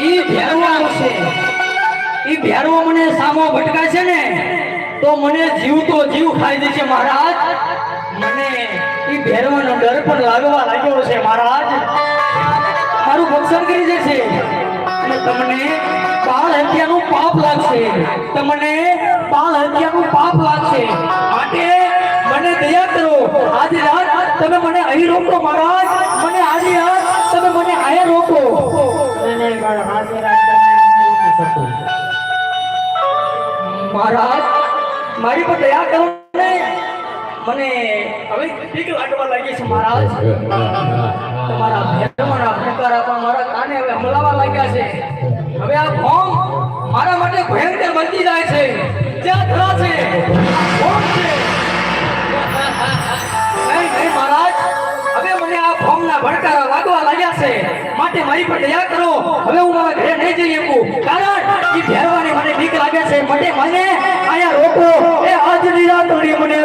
ઈ ભેરવાનો છે. ઈ ભેરવો મને સામો ભટકાય છે ને તો મને જીવ તો જીવ ખાઈ દેશે મહારાજ. મને ઈ ભેરવાનો ડર પણ લાગવા લાગ્યો છે મહારાજ. મારું ભક્ષણ કરી દેશે અને તમને બાળ હત્યાનું પાપ લાગશે. તમને બાળ હત્યાનું પાપ લાગશે. માટે મને દયા કરો. આજ રાત તમે મને અહીં રોકો મહારાજ. મને આજે રાત તમે મને અહીંયા રોકો. મહારાજ મારી પર દયા કરો ને. મને હવે બીક લાગવા લાગી છે મહારાજ. તમારા ભેરવાના ફૂંકારા પણ મારા કાને હવે હમલાવા લાગ્યા છે. હવે આ ભોમ મારા માટે ભયંકર બનતી જાય છે. જ્યાં થરા છે ભોમ છે. નહીં મહારાજ, હવે મને આ ભોમના ભડકારા લાગવા લાગ્યા છે. માટે મારી પર દયા કરો. હવે હું મારા ઘરે નહીં જઈ શકું કારણ કે ભેરવાની મને બીક લાગે છે. માટે મને અહીંયા રોકો. એ આજ નિરાંતની મને